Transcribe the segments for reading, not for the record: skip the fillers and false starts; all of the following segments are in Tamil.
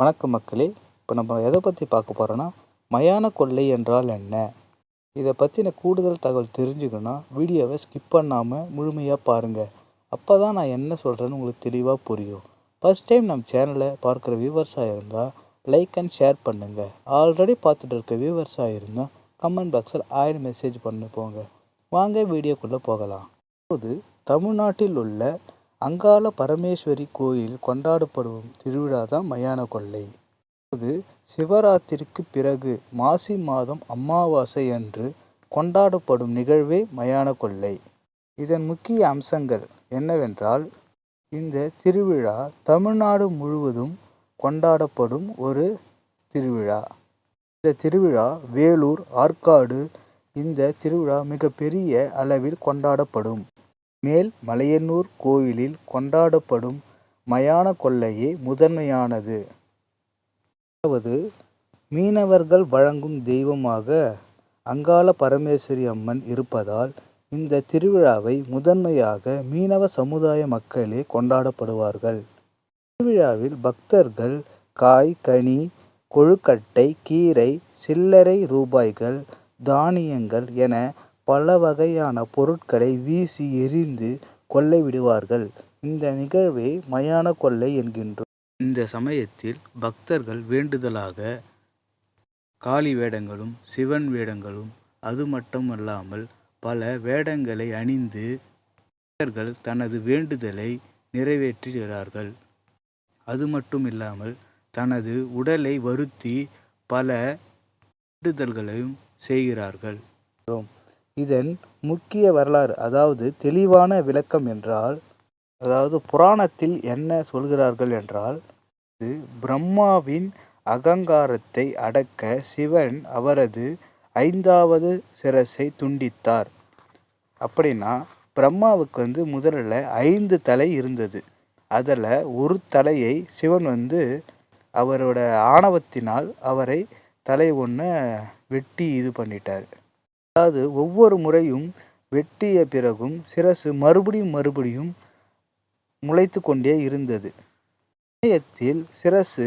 வணக்கம் மக்களே. இப்போ நம்ம எதை பற்றி பார்க்க போகிறோன்னா, மயான கொள்ளை என்றால் என்ன? இதை பற்றின கூடுதல் தகவல் தெரிஞ்சுக்கணுன்னா வீடியோவை ஸ்கிப் பண்ணாமல் முழுமையாக பாருங்கள். அப்போ தான் நான் என்ன சொல்கிறேன்னு உங்களுக்கு தெளிவாக புரியும். ஃபஸ்ட் டைம் நம்ம சேனலை பார்க்குற வியூவர்ஸாக இருந்தால் லைக் அண்ட் ஷேர் பண்ணுங்கள். ஆல்ரெடி பார்த்துட்டு இருக்க வியூவர்ஸாக இருந்தால் கமெண்ட் பாக்ஸில் ஆயிரம் மெசேஜ் பண்ணி போங்க. வாங்க வீடியோக்குள்ளே போகலாம். இப்போது தமிழ்நாட்டில் உள்ள அங்காள பரமேஸ்வரி கோயில் கொண்டாடப்படும் திருவிழா தான் மயான கொள்ளை. இது சிவராத்திரிக்கு பிறகு மாசி மாதம் அமாவாசை அன்று கொண்டாடப்படும் நிகழ்வே மயான கொள்ளை. இதன் முக்கிய அம்சங்கள் என்னவென்றால், இந்த திருவிழா தமிழ்நாடு முழுவதும் கொண்டாடப்படும் ஒரு திருவிழா. இந்த திருவிழா வேலூர், ஆற்காடு இந்த திருவிழா மிகப்பெரிய அளவில் கொண்டாடப்படும். மேல் மலையனூர் கோயிலில் கொண்டாடப்படும் மயான கொள்ளையே முதன்மையானது. அதாவது மீனவர்கள் வழங்கும் தெய்வமாக அங்காள பரமேஸ்வரி அம்மன் இருப்பதால் இந்த திருவிழாவை முதன்மையாக மீனவ சமுதாய மக்களே கொண்டாடப்படுவார்கள். திருவிழாவில் பக்தர்கள் காய், கனி, கொழுக்கட்டை, கீரை, சில்லறை ரூபாய்கள், தானியங்கள் என பல வகையான பொருட்களை வீசி எறிந்து கொள்ளை விடுவார்கள். இந்த நிகழ்வை மயான கொள்ளை என்கின்றோம். இந்த சமயத்தில் பக்தர்கள் வேண்டுதலாக காளி வேடங்களும் சிவன் வேடங்களும் அது மட்டுமல்லாமல் பல வேடங்களை அணிந்து பக்தர்கள் தனது வேண்டுதலை நிறைவேற்றுகிறார்கள். அது மட்டும் இல்லாமல் தனது உடலை வருத்தி பல வேண்டுதல்களையும் செய்கிறார்கள். இதன் முக்கிய வரலாறு, அதாவது தெளிவான விளக்கம் என்றால், அதாவது புராணத்தில் என்ன சொல்கிறார்கள் என்றால், பிரம்மாவின் அகங்காரத்தை அடக்க சிவன் அவரது 5வது சிரசை துண்டித்தார். அப்படின்னா பிரம்மாவுக்கு முதல்ல 5 தலை இருந்தது. அதில் ஒரு தலையை சிவன் அவரோட ஆணவத்தினால் அவரை தலை ஒன்று வெட்டி இது பண்ணிட்டார். அதாவது ஒவ்வொரு முறையும் வெட்டிய பிறகும் சிரசு மறுபடியும் முளைத்து கொண்டே இருந்தது. சமயத்தில் சிரசு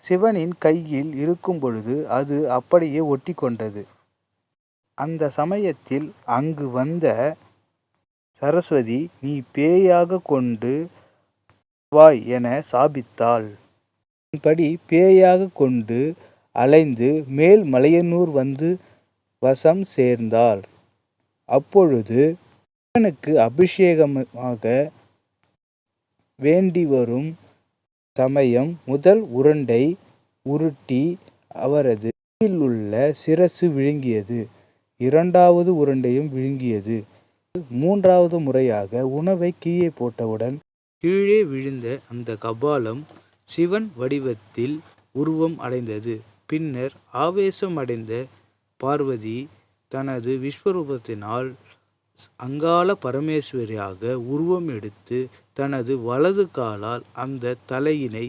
சிவனின் கையில் இருக்கும் பொழுது அது அப்படியே ஒட்டி கொண்டது. அந்த சமயத்தில் அங்கு வந்த சரஸ்வதி, நீ பேயாக கொண்டு வாய் என சாபித்தாள். படி பேயாக கொண்டு அலைந்து மேல் மலையனூர் வசம் சேர்ந்தாள். அப்பொழுது சிவனுக்கு அபிஷேகமாக வேண்டி வரும் சமயம் முதல் உருண்டை உருட்டி அவரது கையில் உள்ள சிரசு விழுங்கியது. 2வது உருண்டையும் விழுங்கியது. 3வது முறையாக உணவை கீழே போட்டவுடன் கீழே விழுந்த அந்த கபாலம் சிவன் வடிவத்தில் உருவம் அடைந்தது. பின்னர் ஆவேசம் அடைந்த பார்வதி தனது விஸ்வரூபத்தினால் அங்காள பரமேஸ்வரியாக உருவம் எடுத்து தனது வலது காலால் அந்த தலையினை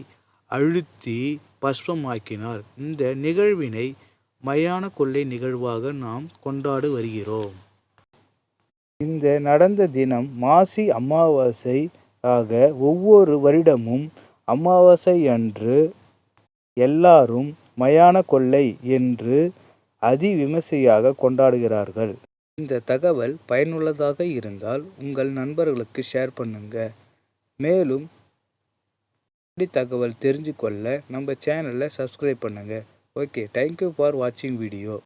அழுத்தி பஸ்பமாக்கினார். இந்த நிகழ்வினை மயான கொள்ளை நிகழ்வாக நாம் கொண்டாடி வருகிறோம். இந்த நடந்த தினம் மாசி அமாவாசை ஆக ஒவ்வொரு வருடமும் அமாவாசை அன்று எல்லாரும் மயான கொள்ளை என்று அதிவிமர்சையாக கொண்டாடுகிறார்கள். இந்த தகவல் பயனுள்ளதாக இருந்தால் உங்கள் நண்பர்களுக்கு ஷேர் பண்ணுங்க. மேலும் தகவல் தெரிஞ்சு கொள்ள நம்ம சேனலை சப்ஸ்கிரைப் பண்ணுங்க. ஓகே, தேங்க்யூ ஃபார் வாட்சிங் வீடியோ.